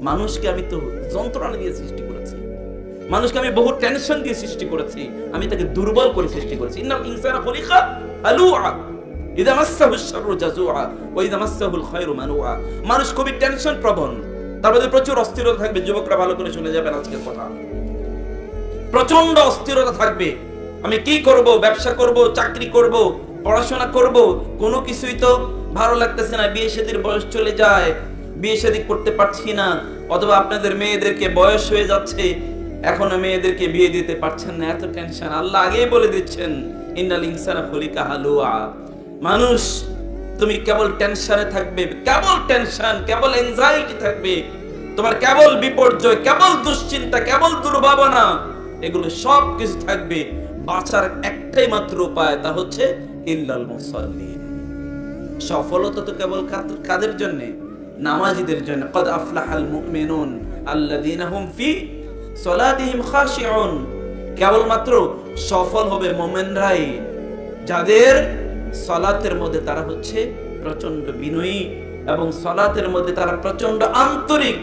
মানুষকে আমি তো যন্ত্রণা দিয়ে সৃষ্টি করেছি, মানুষকে আমি বহু টেনশন দিয়ে সৃষ্টি করেছি, আমি তাকে দুর্বল করে সৃষ্টি করেছি। ইন্নাল ইনসানা খুলিকা হালুআ ইযা মাসসাহু আশ-শাররু জাযুআ ওয়া ইযা মাসসাহুল খায়রু মানুআ। মানুষ খুবই টেনশন প্রবণ, তার মধ্যে প্রচুর অস্থিরতা থাকবে। যুবকরা ভালো করে শুনে যাবেন আজকের কথা। প্রচন্ড অস্থিরতা থাকবে। আমি কি করব? ব্যবসা করব, চাকরি করব, পড়াশোনা করব, কোনো কিছুই তো ভালো লাগতেছে না। বিয়ে শাদীর বয়স চলে যায়, বিয়ে শাদী করতে পারছি না। অথবা আপনাদের মেয়েদেরকে বয়স হয়ে যাচ্ছে, এখনো মেয়েদেরকে বিয়ে দিতে পারছেন না, এত টেনশন। আল্লাহ আগেই বলে দিচ্ছেন ইন্নাল ইনসানা খুলিকা হালুআ। মানুষ তুমি কেবল টেনশনে থাকবে, কেবল টেনশন, কেবল এনজাইটি থাকবে, তোমার কেবল বিপর্যয়, কেবল দুশ্চিন্তা, কেবল দুর্ভাবনা, এগুলো সব কিছু থাকবে। বাঁচার একটাই মাত্র উপায়, তা হচ্ছে ইল্লাল মুসাল্লিন। সফলতা তো কেবল কাদের জন্য? নামাজীদের জন্য। ক্বাদ আফলাহাল মুমিনুন আল্লাযীনা হুম ফি সলাতিহিম খাশিউন। কেবলমাত্র সফল হবে মুমিনরাই যাদের সালাতের মধ্যে তারা হচ্ছে প্রচন্ড বিনয়ী, এবং সালাতের মধ্যে তারা প্রচন্ড আন্তরিক,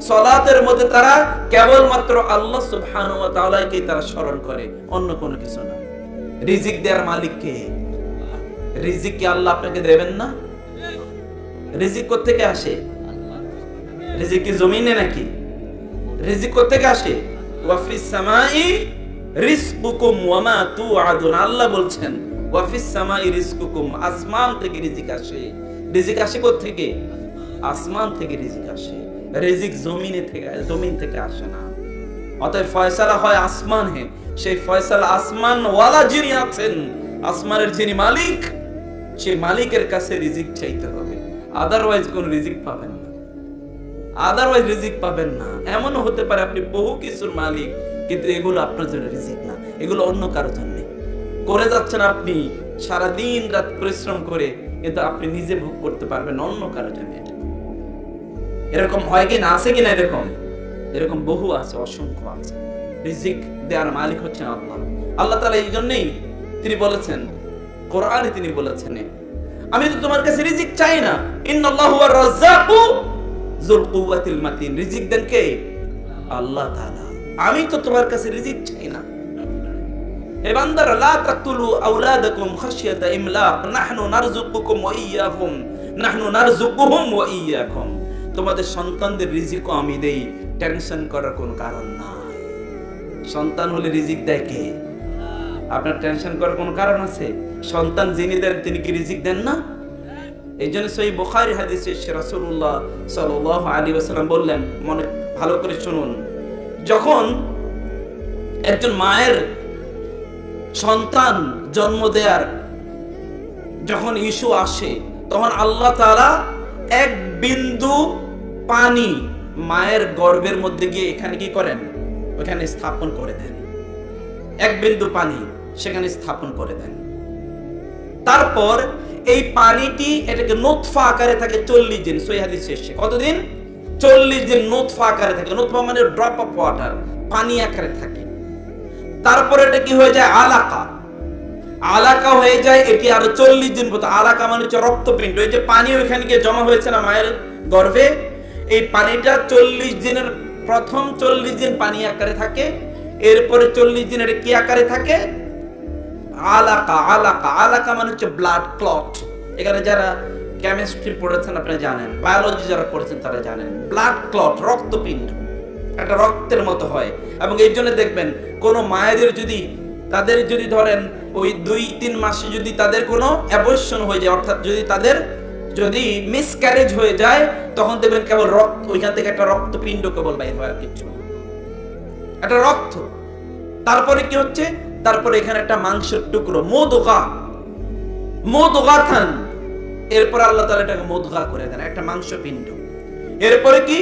সালাতের মধ্যে তারা কেবলমাত্র আল্লাহ সুবহানাহু ওয়া তাআলাকে তারা স্মরণ করে, অন্য কোনো কিছু না। রিজিক দেওয়ার মালিক কে? রিজিক কি আল্লাহ আপনাকে দেবেন না? রিজিক কোত্থেকে আসে? রিজিক কি জমিনে নাকি? রিজিক কোত্থেকে আসে? ওয়া ফিস সামাই রিজকুকুম ওয়া মা তুআদুন। আল্লাহ বলছেন ওয়া ফিস সামাই রিজকুকুম, আসমান থেকে রিজিক আসে। রিজিক আসে কোত্থেকে? আসমান থেকে রিজিক আসে। রিজিক জমিন থেকে আসে না। অতএব ফয়সালা হয় আসমানে। সেই ফয়সালা আসমান ওয়ালা যিনি আছেন, আসমানের যিনি মালিক, সেই মালিকের কাছে রিজিক চাইতে হবে। আদারওয়াইজ কোন রিজিক পাবেন না, আদারওয়াইজ রিজিক পাবেন না। এমনও হতে পারে আপনি বহু কিছুর মালিক, কিন্তু এগুলো আপনার জন্য রিজিক না, এগুলো অন্য কারোর জন্য করে যাচ্ছেন। আপনি সারা দিন রাত পরিশ্রম করে, কিন্তু আপনি নিজে ভোগ করতে পারবেন অন্য কারোর জন্য। এরকম হয় কি না? আছে কিনা? এরকম বহু আছে, অসংখ্য আছে। রিজিক দেওয়ার মালিক হচ্ছেন আল্লাহ। আল্লাহ তাআলা এই জন্যই তিনি বলেছেন, কোরআনে তিনি বলেছেন, আমি তো তোমার কাছে রিজিক চাই না। ইন্নাল্লাহু ওয়ার রাজ্জাকু যুল কুওয়াতিল মাতিন। রিজিক দেন কে? আল্লাহ তাআলা। আমি তো তোমার কাছে রিজিক চাই না। হে বান্দারা, লা তাকতুলু আওলাদাকুম খাশিয়াতা ইমলাক, নাহনু নারযুকুকুম ওয়া ইয়্যাকুম, নাহনু নারযুকুহুম ওয়া ইয়্যাকুম। তোমাদের সন্তানদের রিজিকও আমি দেই, টেনশন করার কোনো কারণ নাই। সন্তান হলে রিজিক দেয় কে? আপনার টেনশন করার কোনো কারণ আছে? সন্তান যিনি দেন তিনি কি রিজিক দেন না? এই জন্য সহিহ বুখারী হাদিসে রাসূলুল্লাহ সাল্লাল্লাহু আলাইহি ওয়াসাল্লাম বললেন, মনে ভালো করে শুনুন, যখন একজন মায়ের সন্তান জন্ম দেয়ার যখন ইস্যু আসে, তখন আল্লাহ তাআলা এক বিন্দু পানি মায়ের গর্ভের মধ্যে গিয়ে এখানে কি করেন? ওখানে স্থাপন করে দেন। এক বিন্দু পানি সেখানে স্থাপন করে দেন। তারপর এই পানিটি এটাকে নুতফা আকারে থাকে 40 দিন। সহিহ হাদিস শেষে কতদিন? 40 দিন নুতফা আকারে থাকে। নুতফা মানে ড্রপ অফ ওয়াটার, পানি আকারে থাকে। তারপর এটা কি হয়ে যায়? আলাকা। আলাকা হয়ে যায়। এটি আরো 40 দিন পর্যন্ত। আলাকা মানে হচ্ছে রক্তপিণ্ড। এই যে পানি ওইখানে গিয়ে জমা হয়েছে না মায়ের গর্ভে, এই পানিটা 40 দিনের প্রথম 40 দিন পানি আকারে থাকে। এরপরে 40 দিন এটা কি আকারে থাকে? আলাকা। আলাকা আলাকা মানে হচ্ছে ব্লাড ক্লট। এখানে যারা কেমিস্ট্রি পড়েছেন আপনারা জানেন, বায়োলজি যারা পড়েছেন তারা জানেন, ব্লাড ক্লট রক্তপিণ্ড একটা রক্তের মতো হয়। এবং এই জন্য দেখবেন কোন মায়েদের যদি তাদের যদি ধরেন ওই 2-3 মাসে যদি তাদের কোনো অ্যাবর্শন হয়ে যায়, অর্থাৎ যদি তাদের যদি মিসক্যারেজ হয়ে যায়, তখন দেখবেন কেবল রক্ত, ওইখান থেকে একটা রক্তপিণ্ড কেবল বাইর হয়, আর কিছু একটা রক্ত। তারপরে কি হচ্ছে? তারপরে এখানে একটা মাংসের টুকরো, মুদগাতান। এরপর আল্লাহ তাআলা এটাকে মুদগা করে দেন, একটা মাংসপিণ্ড। এরপরে কি?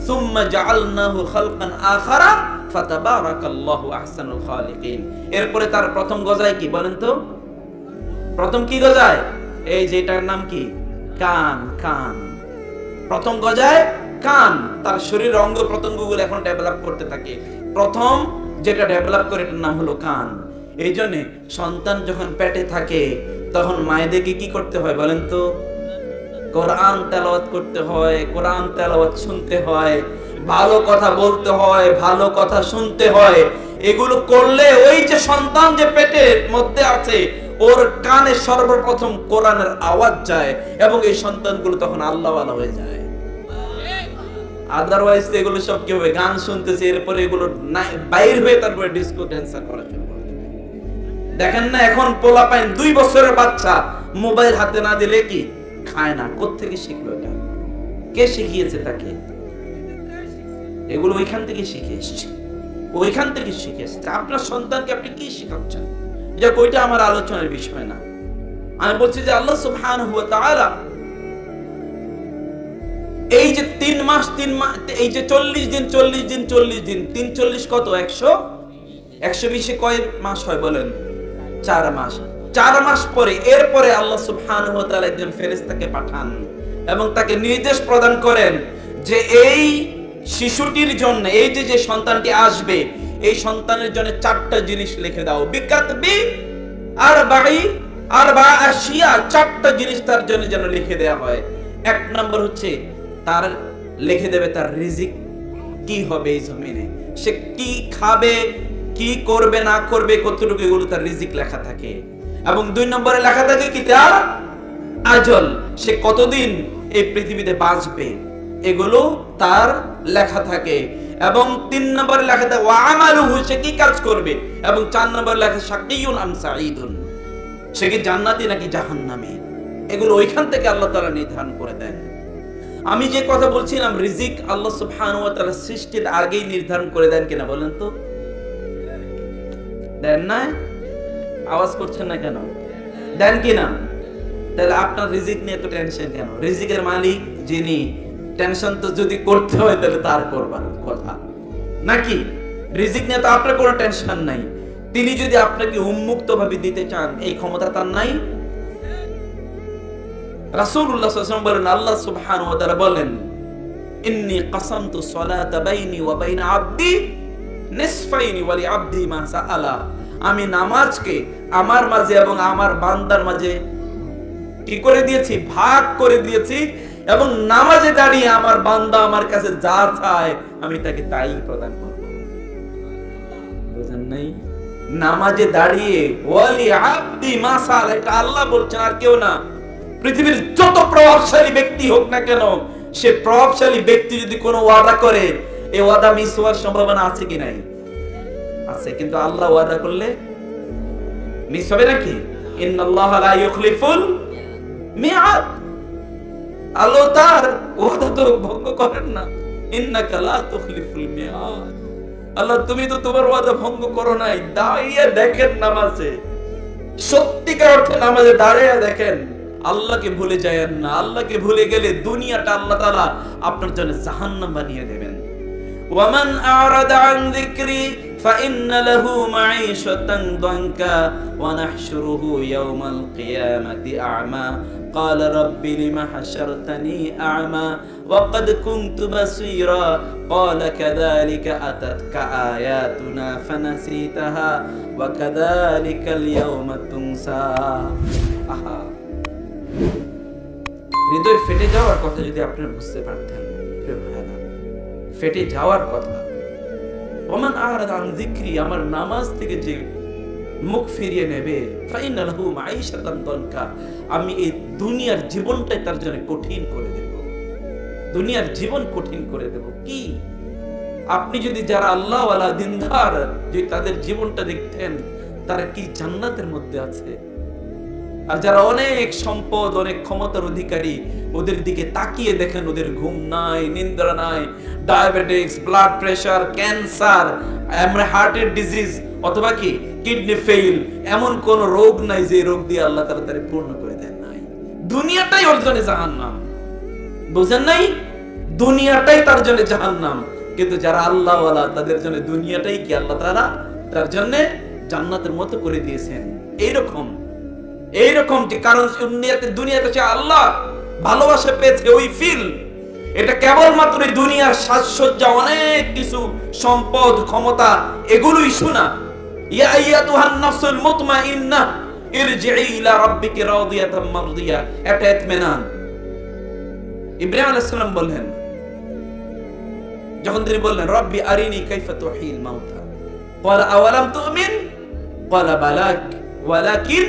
সুম্মা জাআলনাহু খালকান আখারা ফাতাবারাকাল্লাহু আহসানুল খালিকিন। এরপরে তার প্রথম গজায় কি বলেন তো? প্রথম কি গজায়? এই যেটার নাম কি? কান। কান প্রথম গজায়, কান। তার শরীর অঙ্গ প্রত্যঙ্গগুলো এখন ডেভেলপ করতে থাকে। প্রথম যেটা ডেভেলপ করে এটার নাম হলো কান। এই জন্য সন্তান যখন পেটে থাকে তখন মায়েদেরকে কি করতে হয় বলেন তো? কোরআন তেলাওয়াত করতে হয়, কোরআন তেলাওয়াত শুনতে হয়, ভালো কথা বলতে হয়, ভালো কথা শুনতে হয়। এগুলো করলে ওই যে সন্তান যে পেটের মধ্যে আছে ওর কানে সর্বপ্রথম কোরআনের আওয়াজ যায় এবং এই সন্তানগুলো তখন আল্লাহওয়ালা হয়ে যায়। আদারওয়াইজ এগুলো সব কি হবে, গান শুনতেছে, এরপরে এগুলো বাইর হয়ে তারপরে ডিস্কো ড্যান্সার করা শুরু করে। দেখেন না এখন পোলাপাইন 2 বছরের বাচ্চা মোবাইল হাতে না দিলে কি খায় না। কোত্থেকে শিখলো এটা? কে শিখিয়েছে তাকে? এগুলো ওইখান থেকে শিখে এসছে, ওইখান থেকে শিখে এসছে। আপনার সন্তানকে আপনি কি শেখাচ্ছেন? এটা ওইটা আমার আলোচনার বিষয় না। আমি বলছি যে আল্লাহ সুবহানাহু ওয়া তাআলা এই যে 3 মাস এই যে 40 দিন 340 কত 120 কয় মাস হয় বলেন? 4 মাস। 4 মাস পরে এরপরে আল্লাহ সুবহানাহু ওয়া তাআলা একজন ফেরেশতাকে পাঠান এবং তাকে নির্দেশ প্রদান করেন যে এই শিশুটির জন্য, এই যে সন্তানটি আসবে, এই সন্তানের জন্য 4টা জিনিস লিখে দাও। বিকাতবি আরবাঈ আশিয়া, 4টা জিনিস তার জন্য যেন লিখে দেওয়া হয়। 1 নম্বর হচ্ছে তার লিখে দেবে তার রিজিক কি হবে এই জমিনে, সে কি খাবে, কি করবে না করবে, কতটুকু, এগুলো তার রিজিক লেখা থাকে। এবং 2 নম্বরে লেখা থাকে কি তার আজল, সে কতদিন এই পৃথিবীতে বাঁচবে, এগুলো তার লেখা থাকে। এবং 3 নম্বরে লেখা থাকে ওয়া আমালুহু, সে কি কাজ করবে। এবং 4 নম্বরে লেখা শাকিয়ুন আম সাঈদুন, সে কি জান্নাতি নাকি জাহান্নামী। এগুলো ওইখান থেকে আল্লাহ তাআলা নির্ধারণ করে দেন। আমি যে কথা বলছিলাম রিজিক আল্লাহ সুবহানাহু ওয়া তাআলা সৃষ্টির আগেই নির্ধারণ করে দেন কিনা বলেন তো? দেন না? আওয়াজ করছেন না কেন? দেন কিনা? তাহলে আপনার রিজিক নিয়ে তো টেনশন কেন? রিজিকের মালিক যিনি, টেনশন তো যদি করতে হয় তাহলে তার করবার কথা নাকি? রিজিক নিয়ে তো আপনার কোনো টেনশন নাই। তিনি যদি আপনাকে উন্মুক্ত ভাবে দিতে চান, এই ক্ষমতা তার নাই। রাসূলুল্লাহ সাল্লাল্লাহু আলাইহি ওয়াসাল্লাম বলেন, আল্লাহ সুবহানাহু ওয়া তাআলা বলেন, ইন্নী কাসামতু সলাতা বাইনি ওয়া বাইনা আবদি নিসফাইনি ওয়া লিআবদি মা সাআলা। আমি নামাজকে আমার মাঝে এবং আমার বান্দার মাঝে কি করে দিয়েছি, ভাগ করে দিয়েছি। এবং নামাজে দাঁড়িয়ে আমার বান্দা আমার কাছে যা চায় আমি তাকে তাই প্রদান করব। বুঝেন নাই? নামাজে দাঁড়িয়ে ওয়ালি আবদি মা সাআলা, এটা আল্লাহ বলছেন, আর কেউ না। পৃথিবীর যত প্রভাবশালী ব্যক্তি হোক না কেন, সে প্রভাবশালী ব্যক্তি যদি কোনো ওয়াদা করে, এই ওয়াদা মিস হওয়ার সম্ভাবনা আছে কি নাই? আছে। কিন্তু আল্লাহ ওয়াদা করলে মিস হবে নাকি? ইন্নাল্লাহা লা ইউখলিফুল মিআদ, আল্লাহ তার ওয়াদা তো ভঙ্গ করেন না। ইন্নাকা লা তুখলিফুল মিআদ, আল্লাহ তুমি তো তোমার ওয়াদা ভঙ্গ করো নাই। দাঁড়িয়ে দেখেন নামাজে, সত্যিকার অর্থে নামাজে দাঁড়িয়ে দেখেন, আল্লাহকে ভুলে যায়েন না। আল্লাহকে ভুলে গেলে দুনিয়াটা আল্লাহ তাআলা আপনার জন্য জাহান্নাম বানিয়ে দেবেন। ওয়ামান আরাদা আন যিকরি ফাইন্না লাহু মাঈশাতান দানকা ওয়া নাহশুরুহু ইয়াওমাল কিয়ামাতি আ'মা ক্বালা রাব্বি লিমা হাশারতানি আ'মা ওয়া ক্বাদ কুনতু বাসীরা ক্বালা কাযালিকা আতাতকা আয়াতুনা ফানাসিতাহা ওয়া কাযালিকাল ইয়াওমা তুনসা। আহা, হৃদয় ফেটে যাওয়ার কথা যদি আপনি বুঝতে পারতেন, ফেটে যাওয়ার কথা। ওমান আরাদা আন যিকরি, আমার নামাজ থেকে যে মুখ ফিরিয়ে নেবে, ফাইন্না লাহু মাঈশাতান দানকা, আমি এই দুনিয়ার জীবনটাই তার জন্য কঠিন করে দেব। দুনিয়ার জীবন কঠিন করে দেব। কি আপনি যদি যারা আল্লাহ ওয়ালা দিনদার, যদি তাদের জীবনটা দেখতেন, তারা কি জান্নাতের মধ্যে আছে। আর যারা অনেক সম্পদ, অনেক ক্ষমতার অধিকারী, ওদের দিকে তাকিয়ে দেখেন, ওদের ঘুম নাই, নিদ্রা নাই, ডায়াবেটিস, ব্লাড প্রেসার, ক্যান্সার, হার্টের ডিজিজ অথবা কি কিডনি ফেইল, এমন কোন রোগ নাই যে রোগ দিয়ে আল্লাহ তাআলা তারে পূর্ণ করে দেন নাই। দুনিয়াটাই ওর জন্য জাহান্নাম। বুঝেন নাই? দুনিয়াটাই তার জন্য জাহান্নাম। কিন্তু যারা আল্লাহ ওয়ালা, তাদের জন্য দুনিয়াটাই কি আল্লাহ তাআলা তার জন্য জান্নাতের মতো করে দিয়েছেন। এইরকম কি কারণ দুনিয়াতে সে আল্লাহ ভালোবাসা পেয়েছে, ওই ফিল। এটা কেবলমাত্র এই দুনিয়ার সাজসজ্জা, অনেক কিছু সম্পদ, ক্ষমতা, এগুলোই শোনা। ইয়া আইয়াতুহান নাফসুল মুতমাইন্নাহ ইরজিই ইলা রাব্বিকি রাদিয়াতাম মারদিয়া, এটা ইতমিনান। ইব্রাহিম আলাইহিস সালাম বললেন, যখন তিনি বললেন রব্বি আরিনি কাইফা তুহিল মাউতা ক্বালা আওয়ালাম তুমিন ক্বালা বালাক ওয়ালাকিন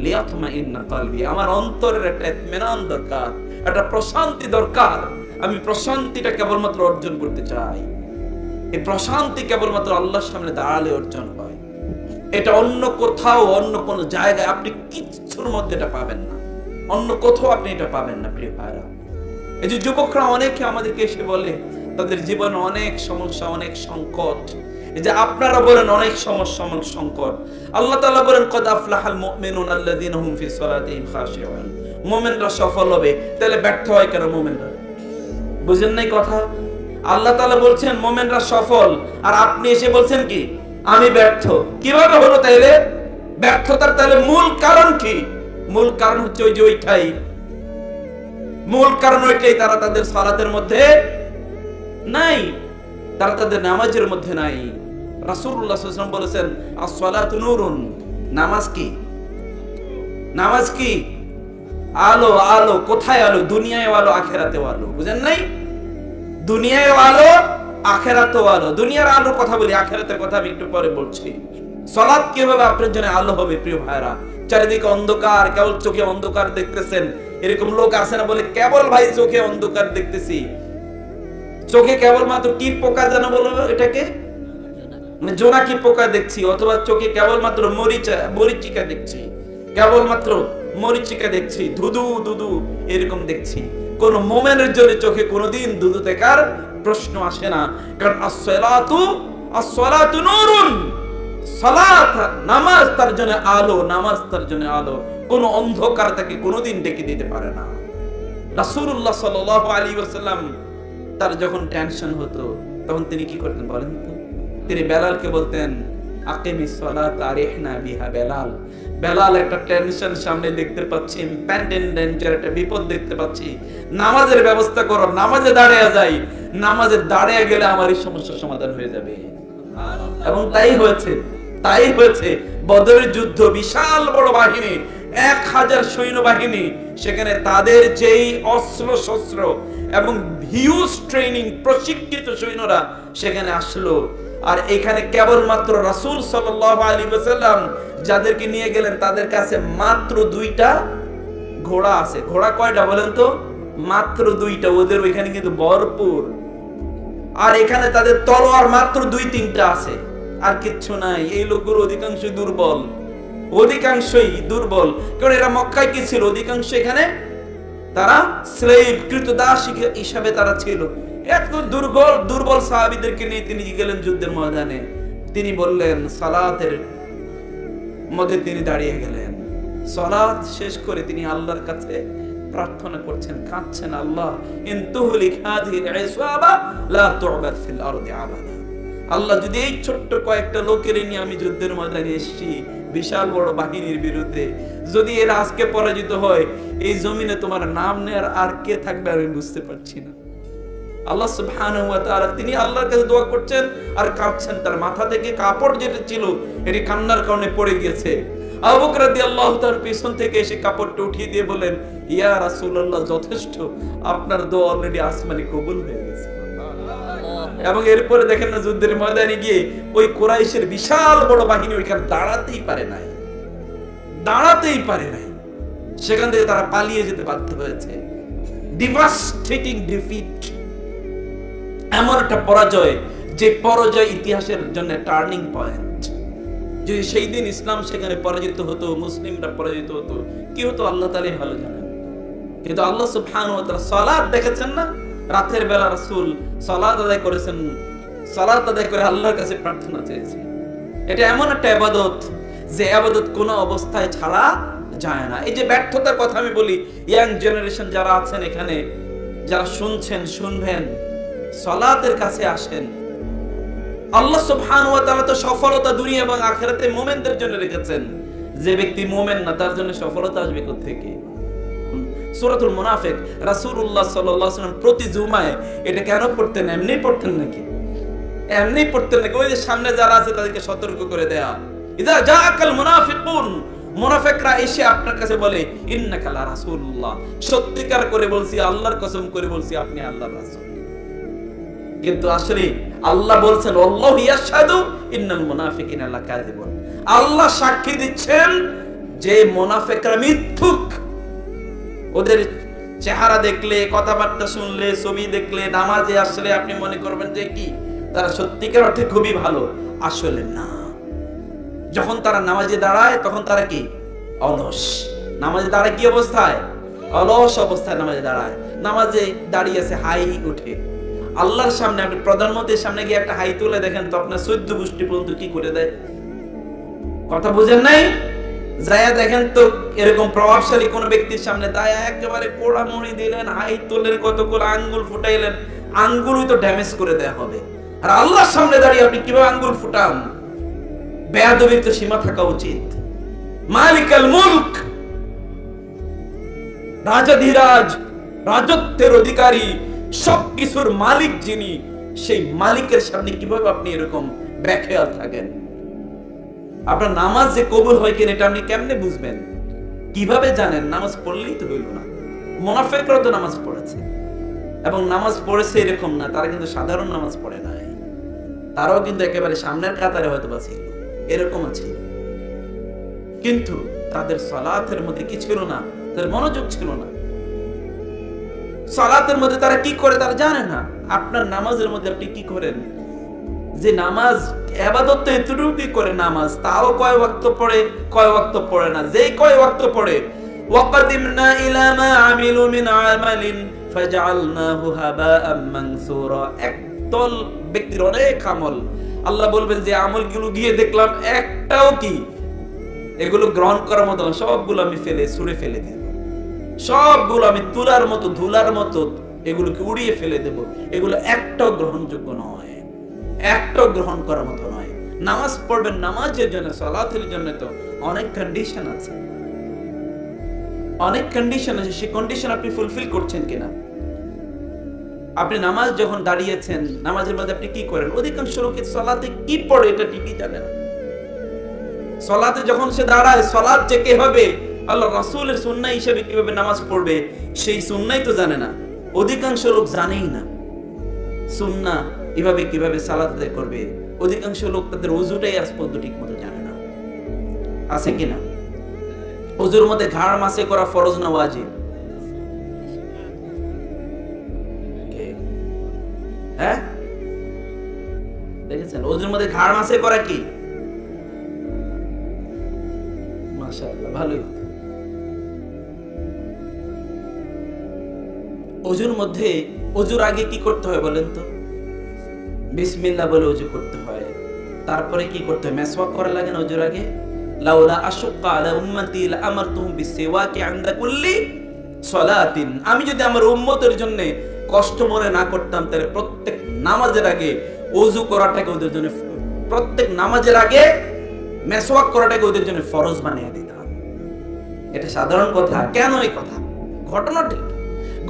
লিয়াতমাইন্না কলবি, আমার অন্তরের একটা ইতমিনান দরকার, একটা প্রশান্তি দরকার। আমি প্রশান্তিটা কেবলমাত্র অর্জন করতে চাই। এই প্রশান্তি কেবলমাত্র আল্লাহর সামনে দাঁড়ালে অর্জন হয়। এটা অন্য কোথাও, অন্য কোন জায়গায় আপনি কিচ্ছুর মধ্যে এটা পাবেন না। অন্য কোথাও আপনি এটা পাবেন না প্রিয় ভাইরা। এই যে যুবকরা অনেকে আমাদেরকে এসে বলে তাদের জীবনে অনেক সমস্যা, অনেক সংকট। এই যে আপনারা বলেন অনেক সমস্যা, অনেক সংকট। আল্লাহ তাআলা বলেন কদ আফলাহাল মুমিনুন আল্লাযীনা হুম ফি সালাতিহিম খাশিউন, মুমিনরা সফল হবে। তাহলে ব্যর্থ হয় কেন মুমিনরা? বুঝেন নাই কথা? আল্লাহ তাআলা বলছেন মুমিনরা সফল, আর আপনি এসে বলছেন কি আমি ব্যর্থ। কিভাবে হলো তাইলে? ব্যর্থতার তাহলে মূল কারণ কি? মূল কারণ হচ্ছে ওই যে ওইটাই, মূল কারণ ওইটাই, তারা তাদের সালাতের মধ্যে নাই, তারা তাদের নামাজের মধ্যে নাই। রাসূলুল্লাহ সাল্লাল্লাহু আলাইহি ওয়াসাল্লাম বলেছেন as-সালাতু নূরুন, নামাজ কি? নামাজ কি? আলো। আলো কোথায় আলো? দুনিয়ায় আলো, আখিরাতেও আলো। বুঝেন নাই? দুনিয়ায় আলো, আখিরাতেও আলো। দুনিয়ার আলোর কথা বলি, আখিরাতের কথা আমি একটু পরে বলছি। সালাত কিভাবে আপনার জন্য আলো হবে প্রিয় ভাইরা? চারিদিকে অন্ধকার, কেবল চোখে অন্ধকার দেখতেছেন। এরকম লোক আছে না বলে কেবল ভাই চোখে অন্ধকার দেখতেছি। চোখে কেবলমাত্র কি পোকা যেন বলো এটাকে, মানে জোনাকি পোকা দেখছি, অথবা চোখে কেবলমাত্র মরিচিকা দেখছি, কেবলমাত্র মরিচিকা দেখছি, ধুধু ধুধু এরকম দেখছি। কোন মোমেনের জন্য চোখে কোনোদিন ধুধু দেখার প্রশ্ন আসে না, কারণ as-সালাতু নূরুন, সালাত নামাজ তার জন্য আলো, নামাজ তার জন্য আলো। কোন অন্ধকার তাকে কোনোদিন ডেকে দিতে পারে না। রাসূলুল্লাহ সাল্লাল্লাহু আলাইহি ওয়াসাল্লাম তার যখন টেনশন হতো তখন তিনি কি করতেন বলেন তো? তিনি বেলালকে বলতেন আকিমিস সালাত আরিহনা বিহা বেলাল। বেলাল একটা টেনশন সামনে দেখতে পাচ্ছি, ইম্পেন্ডেন্টের একটা বিপদ দেখতে পাচ্ছি, নামাজের ব্যবস্থা করো, নামাজে দাঁড়িয়ে যাই, নামাজে দাঁড়িয়ে গেলে আমার এই সমস্যার সমাধান হয়ে যাবে। এবং তাই হয়েছে, তাই হয়েছে। বদরের যুদ্ধ, বিশাল বড় বাহিনী, 1000 সৈন্যবাহিনী, সেখানে তাদের যেই অস্ত্র শস্ত্র এবং হিউজ ট্রেনিং প্রশিক্ষিত সৈন্যরা সেখানে আসলো। আর এখানে কেবলমাত্র রাসূল সাল্লাল্লাহু আলাইহি ওয়াসাল্লাম যাদেরকে নিয়ে গেলেন তাদের কাছে মাত্র 2টা ঘোড়া আছে। ঘোড়া কয়টা বলেন তো? মাত্র 2টা। ওদের ওইখানে কিন্তু ভরপুর। আর এখানে তাদের তলোয়ার মাত্র 2-3টা আছে, আর কিচ্ছু নাই। এই লোকগুলো অধিকাংশই দুর্বল, অধিকাংশই দুর্বল। কারণ এরা মক্কায় কি ছিল? অধিকাংশ এখানে তারা স্লেভ, কৃতদাস হিসাবে তারা ছিল। এত দুর্বল সাহাবীদেরকে নিয়ে তিনি গেলেন যুদ্ধের ময়দানে। তিনি বললেন সালাতের মধ্যে তিনি দাঁড়িয়ে গেলেন। সালাত শেষ করে তিনি আল্লাহর কাছে প্রার্থনা করছেন, কাঁদছেন, আল্লাহ ইন তুহলিক হাযিহিল ইসওয়াবা লা তু'বাদ ফিল আরদি আবাদা। আল্লাহ যদি এই ছোট্ট কয়েকটা লোকের নিয়ে আমি যুদ্ধের ময়দানে এসেছি বিশাল বড় বাহিনীর বিরুদ্ধে, যদি এরা আজকে পরাজিত হয় এই জমিনে তোমার নাম নেয়ার আর কে থাকবে আমি বুঝতে পারছি না। আল্লাহ সুবহানাহু ওয়া তাআলা তিনি আল্লাহর কাছে দোয়া করছেন আর কাঁদছেন। তার মাথা থেকে কাপড় যেটা ছিল এটি কান্নার কারণে পড়ে গিয়েছে। আবু বকর রাদিয়াল্লাহু তাআলার পিছন থেকে এসে কাপড়টা উঠিয়ে দিয়ে বলেন, ইয়া রাসূলুল্লাহ, যথেষ্ট, আপনার দোয়া অলরেডি আসমানে কবুল হয়ে গেছে। এবং এরপরে দেখেন না, যুদ্ধের ময়দানে গিয়ে ওই কুরাইশের বিশাল বড় বাহিনী ওইখানে দাঁড়াতেই পারে নাই, দাঁড়াতেই পারে নাই। সেখান থেকে তারা পালিয়ে যেতে বাধ্য হয়েছে। ডিভাস্টেটিং ডিফিট, এমন একটা পরাজয় যে পরাজয় ইতিহাসের জন্য টার্নিং পয়েন্ট। যদি সেই দিন ইসলাম সেখানে পরাজিত হতো, মুসলিমরা পরাজিত হতো, কি হতো আল্লাহ তাআলাই ভালো জানেন। কিন্তু আল্লাহ সুবহানাহু ওয়া তাআলা সালাত দেখেছেন না, রাতের বেলা রাসূল সালাত আদায় করেছেন, সালাত আদায় করে আল্লাহর কাছে প্রার্থনা চেয়েছেন। এটা এমন একটা ইবাদত যে ইবাদত কোনো অবস্থায় ছাড়া যায় না। এই যে ব্যর্থতার কথা আমি বলি, ইয়াং জেনারেশন যারা আছেন এখানে, যারা শুনছেন, শুনবেন, সালাতের কাছে আসেন। আল্লাহ সুবহানাহু ওয়া তাআলা তো সফলতা দুনিয়া এবং আখিরাতে মুমিনদের জন্য রেখেছেন। যে ব্যক্তি মুমিন না তার জন্য সফলতা আসবে কোথা থেকে? সূরাতুল মুনাফিক রাসূলুল্লাহ সাল্লাল্লাহু আলাইহি ওয়াসাল্লাম প্রতি জুমায় এটা কেন পড়তেন? এমনি পড়তেন নাকি? এমনি পড়তেন নাকি? ওই যে সামনে যারা আছে তাদেরকে সতর্ক করে দেয়া, ইযা জাআকাল মুনাফিকুন মুনাফিকরা এসে আপনার কাছে বলে ইন্নাকা লা রাসূলুল্লাহ, সত্যিকার করে বলছি, আল্লাহর কসম করে বলছি আপনি আল্লাহর রাসূল। কিন্তু আসলে আল্লাহ বলছেন আল্লাহু ইয়াশহাদু ইন্নাল মুনাফিকিনা লাকাযিবুন, আল্লাহ সাক্ষী দিচ্ছেন যে মুনাফিকরা মিথ্যুক। ওদের চেহারা দেখলে, কথাবার্তা শুনলে, ছবি দেখলে, নামাজে আসলে আপনি মনে করবেন যে কি তারা সত্যিকার অর্থে খুবই ভালো, আসলে না। যখন তারা নামাজে দাঁড়ায় তখন তারা কি অলস। নামাজে দাঁড়ায় কি অবস্থায়? অলস অবস্থায় নামাজে দাঁড়ায়। নামাজে দাঁড়িয়ে আছে হাই উঠে। আল্লাহর সামনে আপনি প্রধানমন্ত্রীর সামনে গিয়ে একটা হাই তুলে দেখেন তো আপনার 14 গোষ্ঠী পর্যন্ত কি করে দেয়। কথা বুঝেন নাই? যায়া দেখেন তো এরকম প্রভাবশালী কোন ব্যক্তির সামনে দায়া একেবারে কোড়ামুড়ি দিলেন, হাই তোলের কতগুলো আঙ্গুল ফুটাইলেন, আঙ্গুলই তো ড্যামেজ করে দেয়া হবে। আর আল্লাহর সামনে দাঁড়িয়ে আপনি কিভাবে আঙ্গুল ফুটান? বেয়াদবির তো সীমা থাকা উচিত। মালিকাল মুলক, রাজাধিরাজ, রাজত্বের অধিকারী, সবকিছুর মালিক যিনি, সেই মালিকের সামনে কিভাবে আপনি এরকম বেখেয়াল থাকেন? আপনার নামাজ যে কবুল হয় কিনা এটা আপনি কেমনে বুঝবেন? কিভাবে জানেন? নামাজ পড়লেই তো হইল না। মুনাফিকরা তো নামাজ পড়েছে, এবং নামাজ পড়েছে এরকম না তারা কিন্তু সাধারণ নামাজ পড়ে নাই, তারাও কিন্তু একেবারে সামনের কাতারে হয়তো বা ছিল, এরকম আছে। কিন্তু তাদের সালাতের মধ্যে কি ছিল না? তাদের মনোযোগ ছিল না। সালাতের মধ্যে তারা কি করে তারা জানে না। আপনার নামাজের মধ্যে আপনি কি করেন? যে নামাজ ইবাদত তো এতটুকুই করে নামাজ, তাও কয় ওয়াক্ত পড়ে, কয় ওয়াক্ত পড়ে না। যেই কয় ওয়াক্ত পড়ে, ওয়াকাদিমনা ইলা মা আমিলু মিন আমালিন ফাজআলনাহু হাবাআম মানসুরা, একদল ব্যক্তির অনেক আমল, আল্লাহ বলবেন যে আমলগুলো গিয়ে দেখলাম একটাও কি এগুলো গ্রহণ করার মতো না, সবগুলো আমি ছুঁড়ে ফেলে দেব, সবগুলো আমি তুলার মতো, ধুলার মতো এগুলোকে উড়িয়ে ফেলে দেব। এগুলো একটাও গ্রহণযোগ্য নয়, একটাও গ্রহণ করার মতো নয়। নামাজ পড়বেন, নামাজের জন্য, সালাতের জন্য তো অনেক কন্ডিশন আছে, অনেক কন্ডিশন আছে। সেই কন্ডিশন আপনি ফুলফিল করছেন কিনা? আপনি নামাজ যখন দাঁড়িয়েছেন, নামাজের মধ্যে আপনি কি করেন? অধিকাংশ লোকের সালাতে কি পড়ে এটা ঠিকই জানে না। সালাতে যখন সে দাঁড়ায়, সালাত যে কে হবে, আল্লাহ রাসূলের সুন্নাহ হিসেবে কিভাবে নামাজ পড়বে, সেই সুন্নাহই তো জানে না। অধিকাংশ লোক জানেই না সুন্নাহ এভাবে কিভাবে সালাত আদায় করবে। অধিকাংশ লোক তাদের ওযুটাই আজ পর্যন্ত ঠিক মতো জানে না, আছে কিনা? ওযুর মধ্যে ঘাড় মাসে করা ফরজ না ওয়াজিব? হ্যাঁ, দেখেছেন? ওযুর মধ্যে ঘাড় মাসে করা কি? মাশাআল্লাহ, ভালোই। ওযুর মধ্যে, ওযুর আগে কি করতে হয় বলেন তো? বিসমিল্লাহ বলে ওযু করতে হয়। তারপরে কি করতে হয়? মেসওয়াক করা লাগে না ওযুর আগে? লাউলা আশুক্কা আলা উম্মতি লাআমারতুহুম বিসওয়াকি ইনদা কুল্লি সালাতিন, আমি যদি আমার উম্মতের জন্য কষ্ট মনে না করতাম তাহলে প্রত্যেক নামাজের আগে ওযু করাটাকে ওদের জন্য, প্রত্যেক নামাজের আগে মেসওয়াক করাটাকে ওদের জন্য ফরজ বানিয়ে দিতাম। এটা সাধারণ কথা। কেন এই কথা?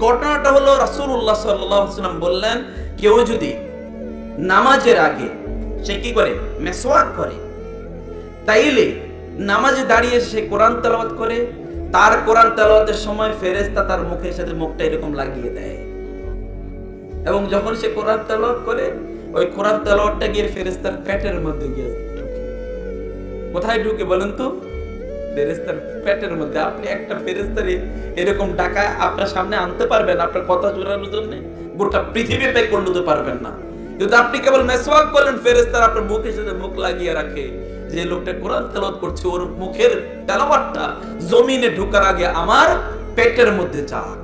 ঘটনাটা হলো রাসূলুল্লাহ সাল্লাল্লাহু আলাইহি ওয়াসাল্লাম বললেন, কেউ যদি নামাজের আগে সে কি করে? মেসওয়াক করে, তাইলে নামাজে দাঁড়িয়ে সে কোরআন তেলাওয়াত করে, তার কোরআন তেলাওয়াতের সময় ফেরেশতা তার মুখের সাথে মুখটা এরকম লাগিয়ে দেয়, এবং যখন সে কোরআন তেলাওয়াত করে, ওই কোরআন তেলাওয়াতটা গিয়ে ফেরেশতার পেটের মধ্যে গিয়ে ঢুকে। কোথায় ঢুকে বলেন তো? ফেরেশতার পেটের মধ্যে। আপনি একটা ফেরেশতারে এরকম টাকা আপনার সামনে আনতে পারবেন আপনার কথা জোরানোর জন্য? গোটা পৃথিবী পে করতে পারবেন না। কিন্তু আপনি কেবল মেসওয়াক করলেন, ফেরেশতারা আপনার মুখের সাথে মুখ লাগিয়ে রাখে, যে লোকটা কোরআন তেলাওয়াত করছে ওর মুখের তেলাওয়াতটা জমিনে ঢোকার আগে আমার পেটের মধ্যে যাক।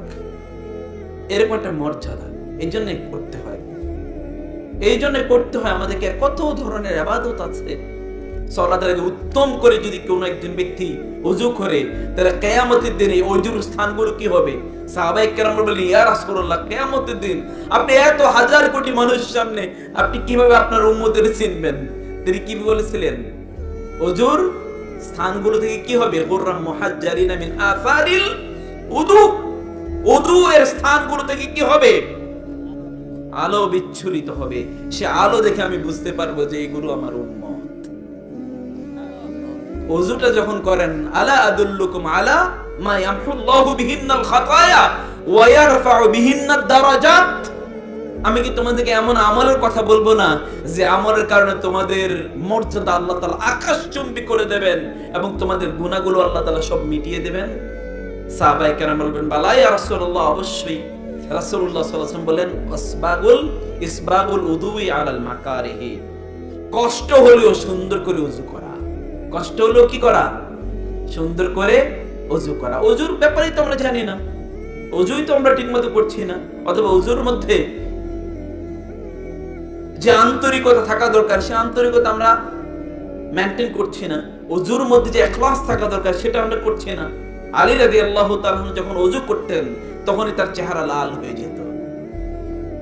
এরকম একটা মর্যাদা। এই জন্য করতে হয়, এই জন্য করতে হয়। আমাদেরকে কত ধরনের ইবাদত আছে। সালাতের আগে উত্তম করে যদি কোন একজন ব্যক্তি ওযু করে, তাহলে কিয়ামতের দিনে ওযুর স্থানগুলো কি হবে? সাহাবায়ে কেরাম বলেন, ইয়া রাসূলুল্লাহ, কিয়ামতের দিন আপনি এত হাজার কোটি মানুষের সামনে আপনি কিভাবে আপনার উম্মতদের চিনবেন? তিনি কি বলেছিলেন? ওযুর স্থানগুলো থেকে কি হবে? গুররাম মুহাজ্জারিনা মিন আসারিল উযু, ওযু এর স্থানগুলো থেকে কি হবে? আলো বিচ্ছুরিত হবে। সে আলো দেখে আমি বুঝতে পারবো যে এগুলো আমার উম্মত। ওযুটা যখন করেন, আলা আদুল্লুকুম আলা মা ইয়ামহুল্লাহু বিহিন্নাল খাতায়া ওয়া ইয়ারফাউ বিহিন্নাদ দারাজাত, আমি কি তোমাদেরকে এমন আমলের কথা বলবো না যে আমলের কারণে তোমাদের মর্যাদা আল্লাহ তাআলা আকাশচুম্বী করে দেবেন এবং তোমাদের গুনাহগুলো আল্লাহ তাআলা সব মিটিয়ে দেবেন? সাহাবায়ে কেরাম বলবেন, বালা ইয়া রাসূলুল্লাহ, অবশ্যই। রাসূলুল্লাহ সাল্লাল্লাহু আলাইহি ওয়াসাল্লাম বলেন, ইসবাগুল উদুই আলাল মাকারিহি, কষ্ট হলেও সুন্দর করে ওযু করা। কষ্ট হলেও কি করা? সুন্দর করে ওযু করা। ওযুর ব্যাপারেই তো আমরা জানি না, ওযুই তো আমরা ঠিকমতো করছি না, অথবা ওযুর মধ্যে যে আন্তরিকতা থাকা দরকার সে আন্তরিকতা আমরা মেইনটেইন করছি না। ওযুর মধ্যে যে ইখলাস থাকা দরকার সেটা আমরা করছি না। আলী রাদিয়াল্লাহু তাআলা যখন ওযু করতেন তখনই তার চেহারা লাল হয়ে যেত।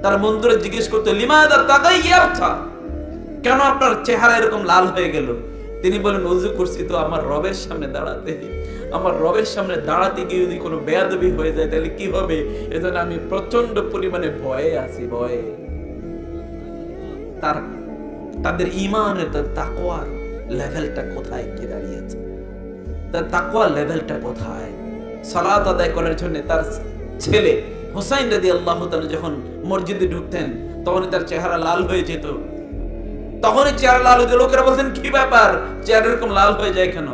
তার বন্ধুরা জিজ্ঞেস করতো, লিমাযা তাগায়্যারতা, কেন আপনার চেহারা এরকম লাল হয়ে গেল? তিনি বলেন, ওযু করছি তো আমার রবের সামনে দাঁড়াতে, আমার রবের সামনে দাঁড়াতে গিয়ে যদি কোনো বেয়াদবি হয়ে যায় তাহলে কি হবে, এজন্য আমি প্রচন্ড পরিমাণে ভয়ে আছি, ভয়ে। তাদের ঈমানের, তাদের তাকওয়ার লেভেলটা কোথায় গিয়ে দাঁড়িয়েছে, তার তাকওয়ার লেভেলটা কোথায়? সালাত আদায় করার জন্য তার ছেলে হুসাইন রাদিয়াল্লাহু তাআলা যখন মসজিদে ঢুকতেন তখনই তার চেহারা লাল হয়ে যেত। তখনই চেহারা লাল হয়ে, লোকেরা বলতেন, কি ব্যাপার, চেহারা এরকম লাল হয়ে যায় কেন?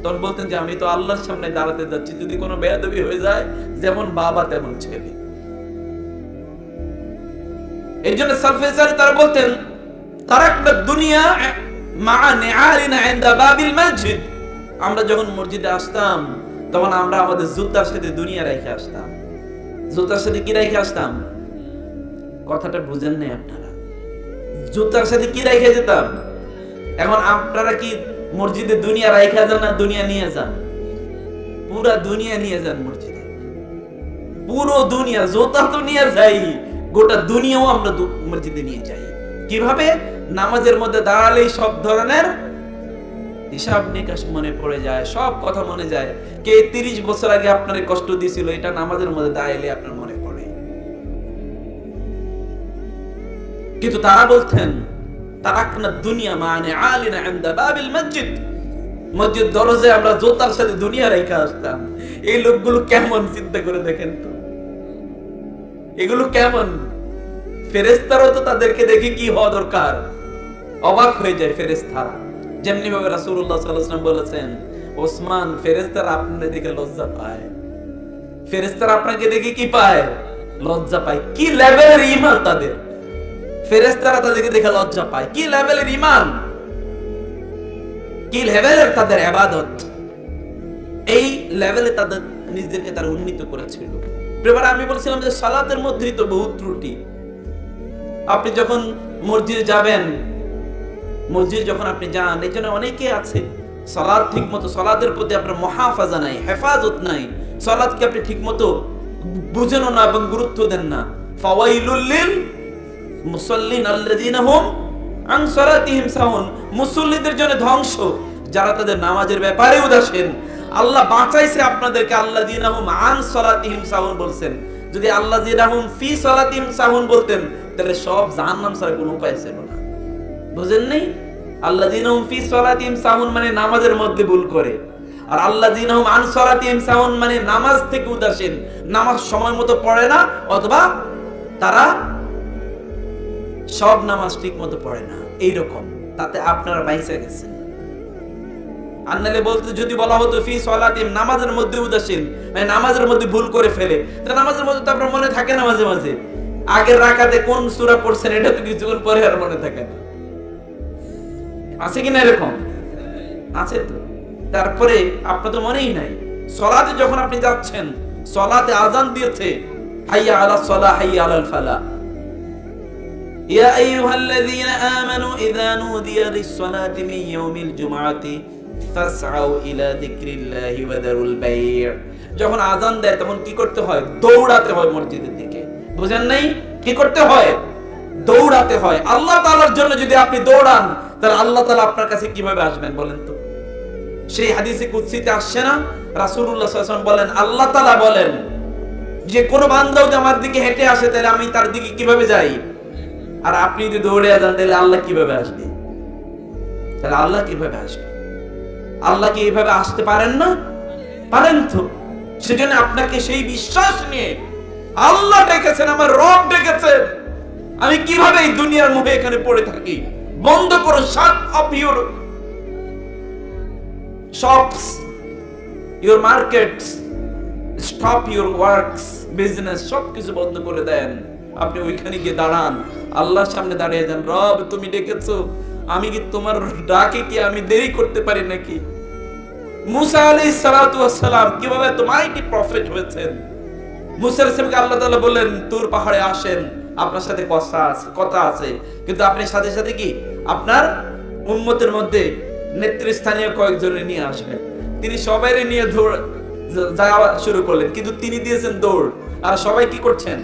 তখন বলতেন যে আমি তো আল্লাহর সামনে দাঁড়াতে যাচ্ছি, যদি কোনো বেয়াদবি হয়ে যায় যেমন বাবা তেমন ছেলে। এই জন্য সালফে সালেহ তারা বলতেন, তারাকনা দুনিয়া মা নিআলিনা ইনদা বাবিল মসজিদ, আমরা যখন মসজিদে আসতাম তখন আমরা আমাদের জুতার সাথে দুনিয়া রেখে আসতাম। জুতার সাথে কি রেখে আসতাম? কথাটা বুঝেন নাই আপনারা? জুতার সাথে কি রেখে যেতাম? এখন আপনারা কি মসজিদে দুনিয়া রেখে যান না দুনিয়া নিয়ে যান? পুরা দুনিয়া নিয়ে যান মসজিদে, পুরো দুনিয়া। জুতা তো নিয়ে যাই, গোটা দুনিয়াও আমরা মসজিদে নিয়ে যাই। কিভাবে? নামাজের মধ্যে দাঁড়ালেই সব ধরনের হিসাব নিকাশ মনে পড়ে যায়, সব কথা মনে যায়। কে 30 বছর আগে আপনার কষ্ট দিয়েছিল এটা নামাজের মধ্যে দাঁড়াইলে আপনার মনে পড়ে। কিন্তু তারা বলতেন, তারাকনা দুনিয়া মানে আলিনা ইনদা বাবিল মসজিদ, মসজিদ দরজায় আমরা জুতার সাথে দুনিয়া রেখে আসতাম। এই লোকগুলো কেমন, চিন্তা করে দেখেন তো, এগুলো কেমন? ফেরেশতারাও তো তাদেরকে দেখে কি হওয়া দরকার, অবাক হয়ে যায় ফেরেশতারা। যেমনি ভাবে রাসূলুল্লাহ সাল্লাল্লাহু আলাইহি ওয়াসাল্লাম বলেছেন, ওসমান, ফেরেশতারা আপনাকে দেখে লজ্জা পায়। ফেরেশতারা আপনাকে দেখে কি পায়? লজ্জা পায়। কি লেভেলের ঈমান তাদের! ফেরেশতারা তাদেরকে দেখে লজ্জা পায়। কি লেভেলের ঈমান, কি লেভেলের তাদের ইবাদত! এই লেভেলে তাদের নিজেদেরকে তারা উন্নীত করেছিল। এবার আমি বলছিলাম যে সালাতের মধ্যেই তো বহুত ত্রুটি। আপনি যখন মসজিদে যাবেন, মসজিদে যখন আপনি যান, এই জন্য অনেকে আছে সালাত ঠিক মতো, সালাতের প্রতি আপনার মুহাফাজা নাই, হেফাজত নাই, সালাতকে আপনি ঠিক মতো বুঝেনও না এবং গুরুত্ব দেন না। ফাওয়াইলুল লিল মুসাল্লিন আল্লাযীনা হুম আন সালাতিহিম সাহুন, মুসল্লিদের জন্য ধ্বংস যারা তাদের নামাজের ব্যাপারে উদাসীন। আল্লাহ বাঁচাইছে আপনাদেরকে, আল্লাযীনা হুম আন সালাতিহিম সাহুন বলছেন। যদি আল্লাযীনা হুম ফি সালাতিহিম সাহুন বলতেন তাহলে সব জাহান্নাম ছাড়া কোনো উপায় ছিল না। বুঝেন নাই? আল্লাযীনা হুম ফি সালাতিহিম সাহুন মানে নামাজের মধ্যে ভুল করে, আর আল্লাযীনা হুম আন সালাতিহিম সাহুন মানে নামাজ থেকে উদাসীন, নামাজ সময় মতো পড়ে না, অথবা তারা সব নামাজ ঠিক মতো পড়ে না, এইরকম। তাতে আপনারা বাইসে গেছেন। আন্নালে বলতে যদি বলা হতো ফি সালাতিহিম, নামাজের মধ্যে উদাসীন মানে নামাজের মধ্যে ভুল করে ফেলে, তা নামাজের মধ্যে তো আপনার মনে থাকে না মাঝে মাঝে, আগের রাকাতে কোন সূরা পড়ছেন এটা তো কিছুক্ষণ পরে আর মনে থাকে না। আছে কিনা এরকম? আছে তো। তারপরে আপনার তো মনেই নাই। সালাতে যখন আপনি যাচ্ছেন, সালাতে আযান দিয়েছে, হাইয়া আলাস সালাহ হাইয়া আলাল ফালাহ, ইয়া আইয়ুহাল্লাযীনা আমানু ইযা নুদিয়া লিস-সালাতি মিন ইয়াউমিল জুমআতি ফাসআউ ইলা যিকরিল্লাহি ওয়া দারুল বাই'। যখন আযান দেয় তখন কি করতে হয়? দৌড়াতে হয় মসজিদের দিকে। বুঝেন নাই? কি করতে হয়? দৌড়াতে হয়। আল্লাহ তাআলার জন্য যদি আপনি দৌড়ান তাহলে আল্লাহ তাআলা আপনার কাছে কিভাবে আসবেন বলেন তো? সেই হাদিসে কুদসিতে আসছে না, রাসূলুল্লাহ সাল্লাল্লাহু আলাইহি ওয়াসাল্লাম বলেন, আল্লাহ তাআলা বলেন যে কোন বান্দা যদি আমার দিকে হেঁটে আসে তাহলে আমি তার দিকে কিভাবে যাই? আর আপনি যদি দৌড়ে যান তাহলে আল্লাহ কিভাবে আসবে? তাহলে আল্লাহ কিভাবে আসবে? আল্লাহ কি এইভাবে আসতে পারেন না? পারেন তো। সেজন্য আপনাকে সেই বিশ্বাস নিয়ে আল্লাহ ডেকেছেন, আমার রব ডেকেছেন। আমি কিভাবে এই দুনিয়ার মুখে এখানে পড়ে থাকি? বন্ধ করো শাট of your shops, your markets, stop your works, business, সবকিছু বন্ধ করে দেন। আপনি ওইখানে গিয়ে দাঁড়ান, আল্লাহর সামনে দাঁড়িয়ে যান। রব, তুমি ডেকেছো, আমি কি তোমার ডাকে কি আমি দেরি করতে পারি নাকি? মুসা আলাইহিস সালাতু ওয়াস সালাম কিভাবে এত মাইটি প্রফেট হয়েছেন। মুসা আলাইহিস সালামকে আল্লাহ তাআলা বললেন, তুর পাহাড়ে আসেন, আপনার সাথে কথা আছে। কিন্তু আপনি সাথে সাথে কি আপনার উম্মতের মধ্যে নেতৃস্থানীয় কয়েকজনের নিয়ে আসবেন। তিনি সবাইরে নিয়ে যাওয়া শুরু করলেন, কিন্তু তিনি দিয়েছেন দৌড়, আর সবাই কি করছেন?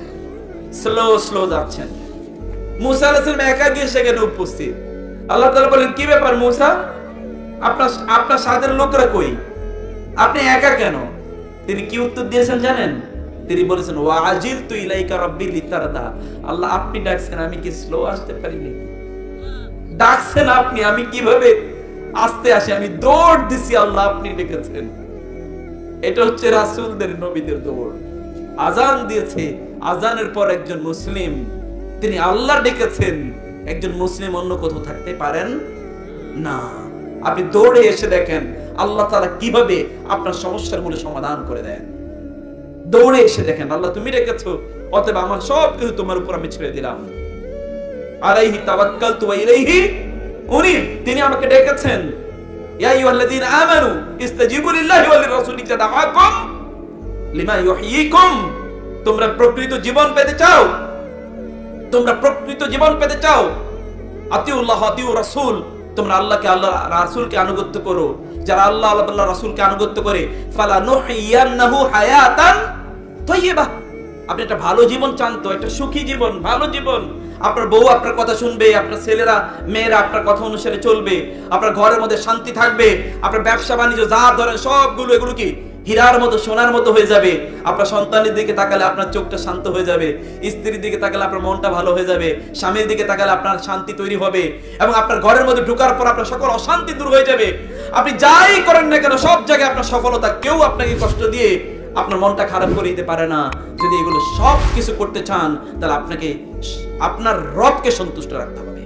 স্লো যাচ্ছেন। মুসা আলাইহিস সালাম একা গিয়ে সেখানে উপস্থিত। আল্লাহ তাআলা বলেন, কি ব্যাপার মুসা, আপনার সাথের লোকরা কই? আপনি একা কেন? তিনি কি উত্তর দিয়েছেন জানেন? তিনি বলেছেন, ওয়া আজিলতু ইলাইকা রাব্বি লিতারদা। আল্লাহ, আপনি ডাকছেন, আমি কি স্লো আসতে পারিনি? ডাকছেন আপনি, আমি কিভাবে আসতে আসি? আমি দৌড় দিছি, আল্লাহ আপনি ডেকেছেন। এটা হচ্ছে রাসূলদের, নবীদের দৌড়। আজান দিয়েছে, আজানের পর একজন মুসলিম, তিনি আল্লাহ ডেকেছেন। একজন মুসলিম অন্য কোথাও থাকতে পারেন না। আপনি দৌড়ে এসে দেখেন আল্লাহ তাআলা কিভাবে আপনার সমস্যার মূলে সমাধান করে দেন। দৌড়ে এসে দেখেন, আল্লাহ তুমি ডেকেছো, অতএব আমার সব কিছু তোমার উপর আমি ছেড়ে দিলাম। আলাইহি তাওয়াক্কালতু ওয়া ইলাইহি উনীব। তিনি আমাকে ডেকেছেন, ইয়া আইয়ুহাল্লাযীনা আমানু ইসতাজিবু লিল্লাহি ওয়া লির-রাসূলি ইযা দাআকুম লিমা ইউহয়িকুম। তোমরা প্রকৃত জীবন পেতে চাও? তোমরা প্রকৃত জীবন পেতে চাও? আতিউল্লাহ আতিউর রাসূল। তোমরা আল্লাহকে, আল্লাহ রাসূলকে আনুগত্য করো। যারা আল্লাহ আল্লাহ রাসূলকে আনুগত্য করে, ফালা নুহইয়ান্নাহু হায়াতান তাইয়্যিবা। আপনি একটা ভালো জীবন চান তো, একটা সুখী জীবন, ভালো জীবন। আপনার বউ আপনার কথা শুনবে, আপনার ছেলেরা মেয়েরা আপনার কথা অনুসারে চলবে, আপনার ঘরের মধ্যে শান্তি থাকবে, আপনার ব্যবসা বাণিজ্য যা ধরেন সবগুলো এগুলো কি হীরার মতো, সোনার মতো হয়ে যাবে। আপনার সন্তানের দিকে তাকালে আপনার চোখটা শান্ত হয়ে যাবে, স্ত্রীর দিকে তাকালে আপনার মনটা ভালো হয়ে যাবে, স্বামীর দিকে তাকালে আপনার শান্তি তৈরি হবে, এবং আপনার ঘরের মধ্যে ঢোকার পর আপনার সকল অশান্তি দূর হয়ে যাবে। আপনি যাই করেন না কেন সব জায়গায় আপনার সফলতা। কেউ আপনাকে কষ্ট দিয়ে আপনার মনটা খারাপ করে দিতে পারে না। যদি এগুলো সব কিছু করতে চান, তাহলে আপনাকে আপনার রবকে সন্তুষ্ট রাখতে হবে।